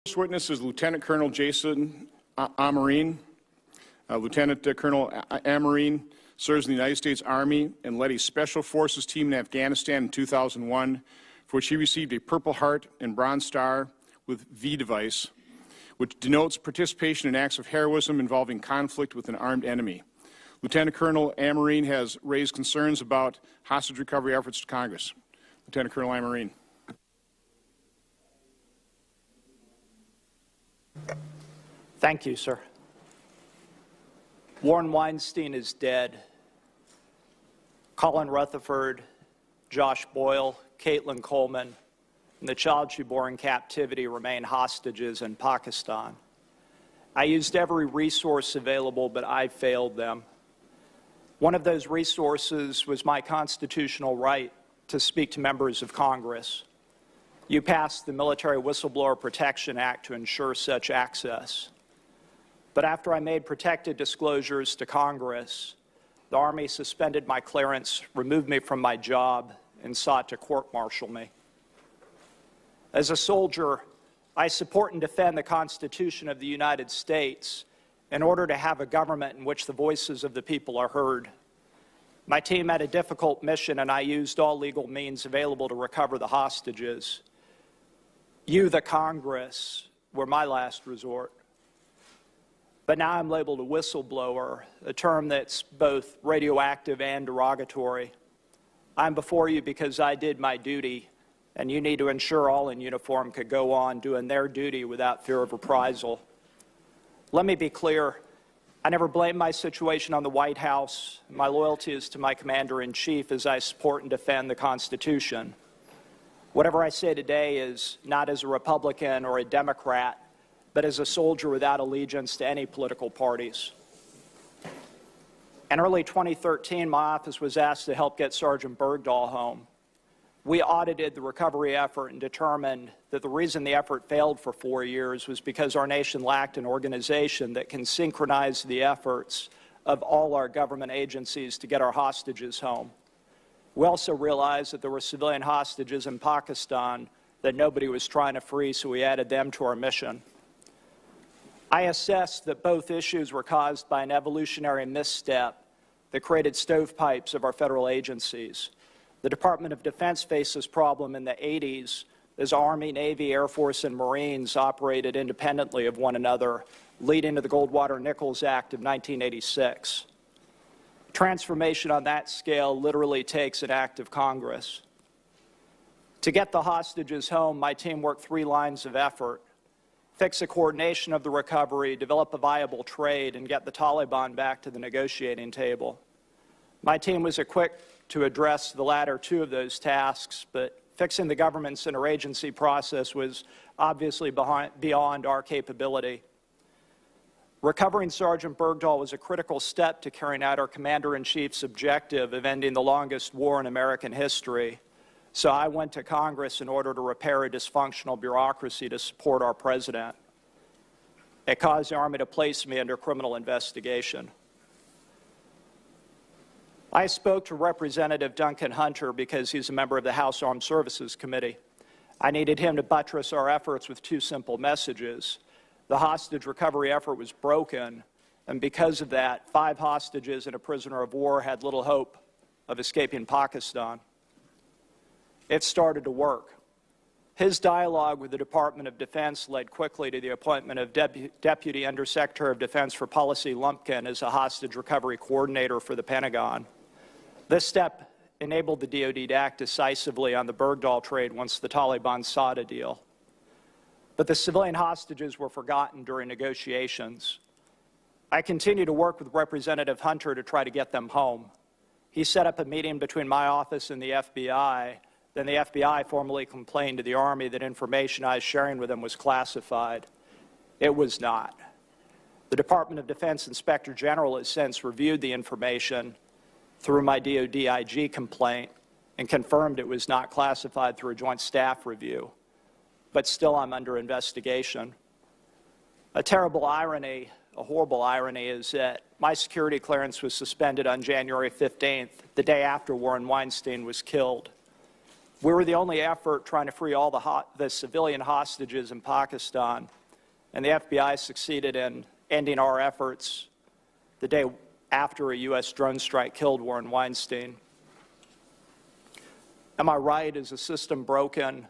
First witness is Lieutenant Colonel Jason Amerine. Lieutenant Colonel Amerine serves in the United States Army and led a Special Forces team in Afghanistan in 2001, for which he received a Purple Heart and Bronze Star with V device, which denotes participation in acts of heroism involving conflict with an armed enemy. Lieutenant Colonel Amerine has raised concerns about hostage recovery efforts to Congress. Lieutenant Colonel Amerine. Thank you, sir. Warren Weinstein is dead. Colin Rutherford, Josh Boyle, Caitlin Coleman, and the child she bore in captivity remain hostages in Pakistan. I used every resource available, but I failed them. One of those resources was my constitutional right to speak to members of Congress. You passed the Military Whistleblower Protection Act to ensure such access. But after I made protected disclosures to Congress, the Army suspended my clearance, removed me from my job, and sought to court-martial me. As a soldier, I support and defend the Constitution of the United States in order to have a government in which the voices of the people are heard. My team had a difficult mission, and I used all legal means available to recover the hostages. You, the Congress, were my last resort. But now I'm labeled a whistleblower, a term that's both radioactive and derogatory. I'm before you because I did my duty, and you need to ensure all in uniform could go on doing their duty without fear of reprisal. Let me be clear. I never blame my situation on the White House. My loyalty is to my Commander-in-Chief as I support and defend the Constitution. Whatever I say today is not as a Republican or a Democrat, but as a soldier without allegiance to any political parties. In early 2013, my office was asked to help get Sergeant Bergdahl home. We audited the recovery effort and determined that the reason the effort failed for 4 years was because our nation lacked an organization that can synchronize the efforts of all our government agencies to get our hostages home. We also realized that there were civilian hostages in Pakistan that nobody was trying to free, so we added them to our mission. I assessed that both issues were caused by an evolutionary misstep that created stovepipes of our federal agencies. The Department of Defense faced this problem in the 80s as Army, Navy, Air Force, and Marines operated independently of one another, leading to the Goldwater-Nichols Act of 1986. Transformation on that scale literally takes an act of Congress. To get the hostages home, my team worked 3 lines of effort: fix a coordination of the recovery, develop a viable trade, and get the Taliban back to the negotiating table. My team was equipped to address the latter 2 of those tasks, but fixing the government's interagency process was obviously beyond our capability. Recovering Sergeant Bergdahl was a critical step to carrying out our Commander-in-Chief's objective of ending the longest war in American history. So I went to Congress in order to repair a dysfunctional bureaucracy to support our president. It caused the Army to place me under criminal investigation. I spoke to Representative Duncan Hunter because he's a member of the House Armed Services Committee. I needed him to buttress our efforts with 2 simple messages. The hostage recovery effort was broken, and because of that, 5 hostages and a prisoner of war had little hope of escaping Pakistan. It started to work. His dialogue with the Department of Defense led quickly to the appointment of Deputy Undersecretary of Defense for Policy Lumpkin as a hostage recovery coordinator for the Pentagon. This step enabled the DoD to act decisively on the Bergdahl trade once the Taliban sought a deal. But the civilian hostages were forgotten during negotiations. I continued to work with Representative Hunter to try to get them home. He set up a meeting between my office and the FBI. Then the FBI formally complained to the Army that information I was sharing with them was classified. It was not. The Department of Defense Inspector General has since reviewed the information through my DoD IG complaint and confirmed it was not classified through a joint staff review. But still I'm under investigation. A terrible irony, a horrible irony, is that my security clearance was suspended on January 15th, the day after Warren Weinstein was killed. We were the only effort trying to free all the civilian hostages in Pakistan, and the FBI succeeded in ending our efforts the day after a U.S. drone strike killed Warren Weinstein. Am I right? Is the system broken?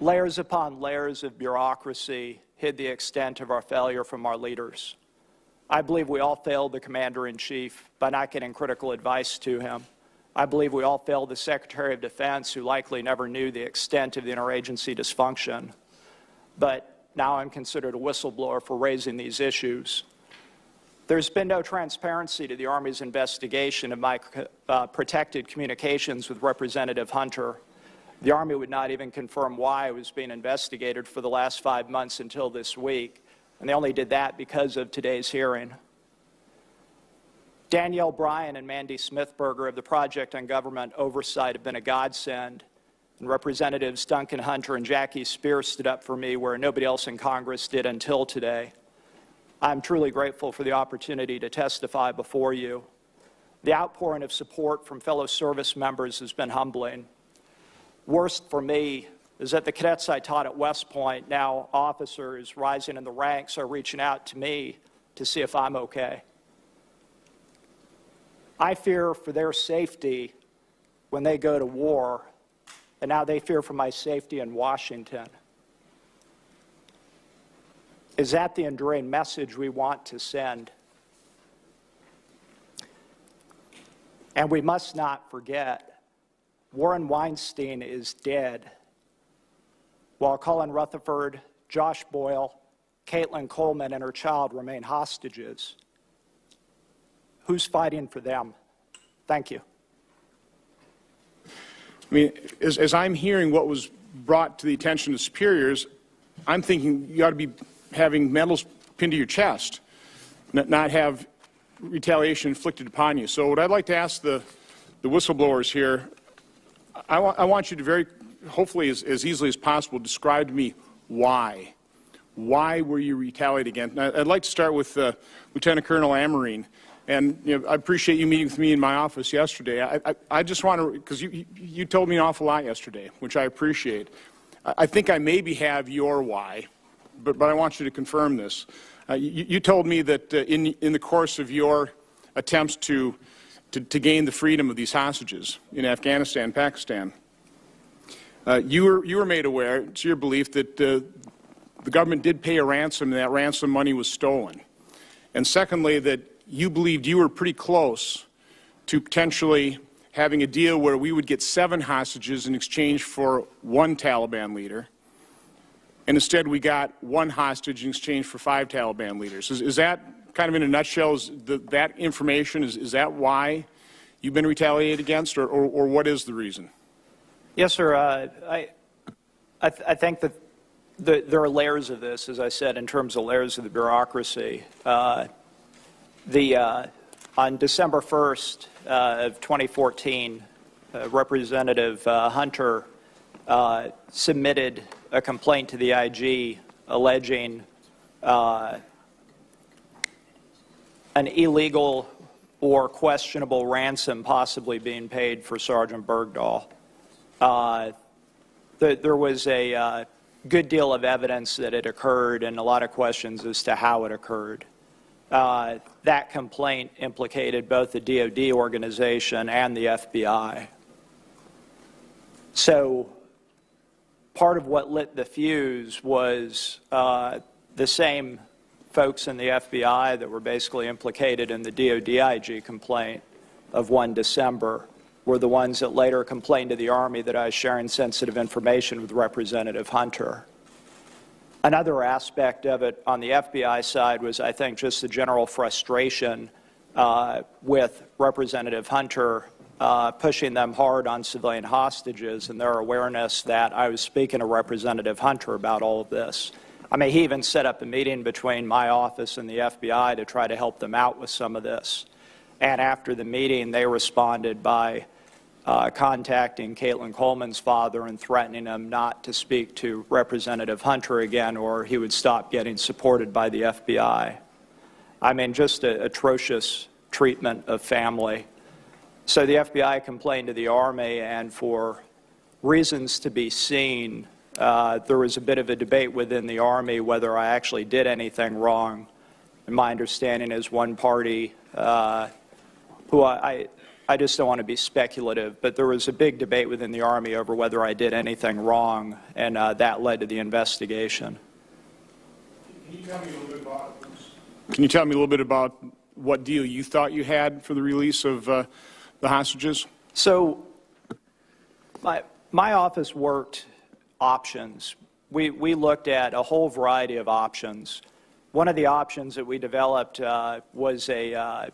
Layers upon layers of bureaucracy hid the extent of our failure from our leaders. I believe we all failed the Commander-in-Chief by not getting critical advice to him. I believe we all failed the Secretary of Defense, who likely never knew the extent of the interagency dysfunction. But now I'm considered a whistleblower for raising these issues. There's been no transparency to the Army's investigation of my protected communications with Representative Hunter. The Army would not even confirm why I was being investigated for the last 5 months until this week, and they only did that because of today's hearing. Danielle Bryan and Mandy Smithberger of the Project on Government Oversight have been a godsend, and Representatives Duncan Hunter and Jackie Spears stood up for me where nobody else in Congress did until today. I'm truly grateful for the opportunity to testify before you. The outpouring of support from fellow service members has been humbling. Worst for me is that the cadets I taught at West Point, now officers rising in the ranks, are reaching out to me to see if I'm okay. I fear for their safety when they go to war, and now they fear for my safety in Washington. Is that the enduring message we want to send? And we must not forget, Warren Weinstein is dead, while Colin Rutherford, Josh Boyle, Caitlin Coleman, and her child remain hostages. Who's fighting for them? Thank you. I mean, as I'm hearing what was brought to the attention of superiors, I'm thinking you ought to be having medals pinned to your chest, not have retaliation inflicted upon you. So what I'd like to ask the whistleblowers here, I want you to very, hopefully as easily as possible, describe to me why. Why were you retaliated against? And I'd like to start with Lieutenant Colonel Amerine. And I appreciate you meeting with me in my office yesterday. I just want to, because you told me an awful lot yesterday, which I appreciate. I think I maybe have your why, but I want you to confirm this. You told me that in the course of your attempts to gain the freedom of these hostages in Afghanistan and Pakistan, you were made aware, it's your belief, that the government did pay a ransom and that ransom money was stolen. And secondly, that you believed you were pretty close to potentially having a deal where we would get 7 hostages in exchange for 1 Taliban leader, and instead we got 1 hostage in exchange for 5 Taliban leaders. Is that kind of in a nutshell, that information, is that why you've been retaliated against, or what is the reason? Yes, sir. I think that there are layers of this, as I said, in terms of layers of the bureaucracy. On December 1st of 2014, Representative Hunter submitted a complaint to the IG alleging an illegal or questionable ransom possibly being paid for Sergeant Bergdahl. There was a good deal of evidence that it occurred and a lot of questions as to how it occurred. That complaint implicated both the DoD organization and the FBI. So part of what lit the fuse was the same folks in the FBI that were basically implicated in the DoD IG complaint of 1 December were the ones that later complained to the Army that I was sharing sensitive information with Representative Hunter. Another aspect of it on the FBI side was, I think, just the general frustration with Representative Hunter pushing them hard on civilian hostages and their awareness that I was speaking to Representative Hunter about all of this. I mean, he even set up a meeting between my office and the FBI to try to help them out with some of this. And after the meeting, they responded by contacting Caitlin Coleman's father and threatening him not to speak to Representative Hunter again or he would stop getting supported by the FBI. I mean, just an atrocious treatment of family. So the FBI complained to the Army, and for reasons to be seen. There was a bit of a debate within the Army whether I actually did anything wrong. And my understanding is one party, who I just don't want to be speculative, but there was a big debate within the Army over whether I did anything wrong, and that led to the investigation. Can you tell me a little bit about what deal you thought you had for the release of the hostages? So my office worked options. We looked at a whole variety of options. One of the options that we developed was a,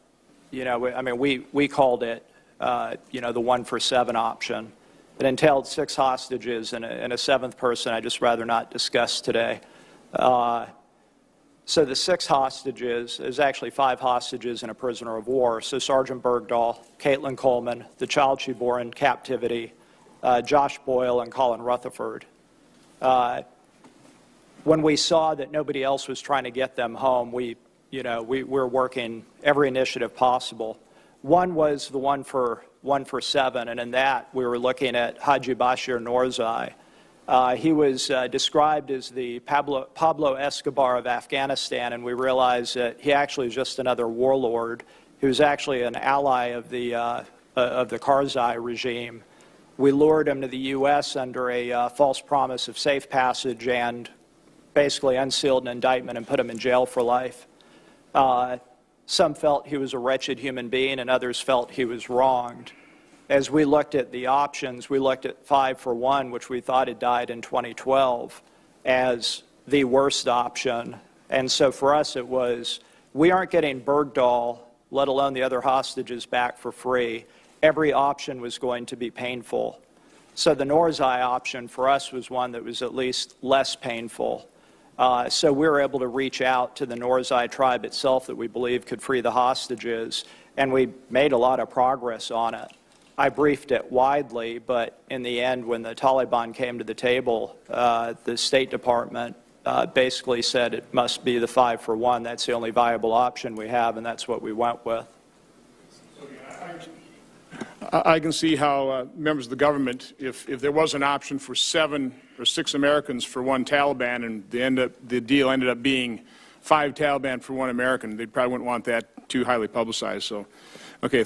we called it, the 1-for-7 option. It entailed 6 hostages and a 7th person I'd just rather not discuss today. So the 6 hostages is actually 5 hostages and a prisoner of war. So Sergeant Bergdahl, Caitlin Coleman, the child she bore in captivity, Josh Boyle, and Colin Rutherford. When we saw that nobody else was trying to get them home, we were working every initiative possible. One was the 1-for-7, and in that we were looking at Haji Bashir Noorzai. He was described as the Pablo Escobar of Afghanistan, and we realized that he actually was just another warlord. He was actually an ally of the Karzai regime. We lured him to the U.S. under a false promise of safe passage and basically unsealed an indictment and put him in jail for life. Some felt he was a wretched human being, and others felt he was wronged. As we looked at the options, we looked at 5-for-1, which we thought had died in 2012, as the worst option. And so for us it was, we aren't getting Bergdahl, let alone the other hostages, back for free. Every option was going to be painful. So the Noorzai option for us was one that was at least less painful. So we were able to reach out to the Noorzai tribe itself that we believe could free the hostages, and we made a lot of progress on it. I briefed it widely, but in the end, when the Taliban came to the table, the State Department basically said it must be the 5-for-1. That's the only viable option we have, and that's what we went with. I can see how members of the government, if there was an option for 7 or 6 Americans for 1 Taliban, and the deal ended up being 5 Taliban for 1 American, they probably wouldn't want that too highly publicized. So, okay.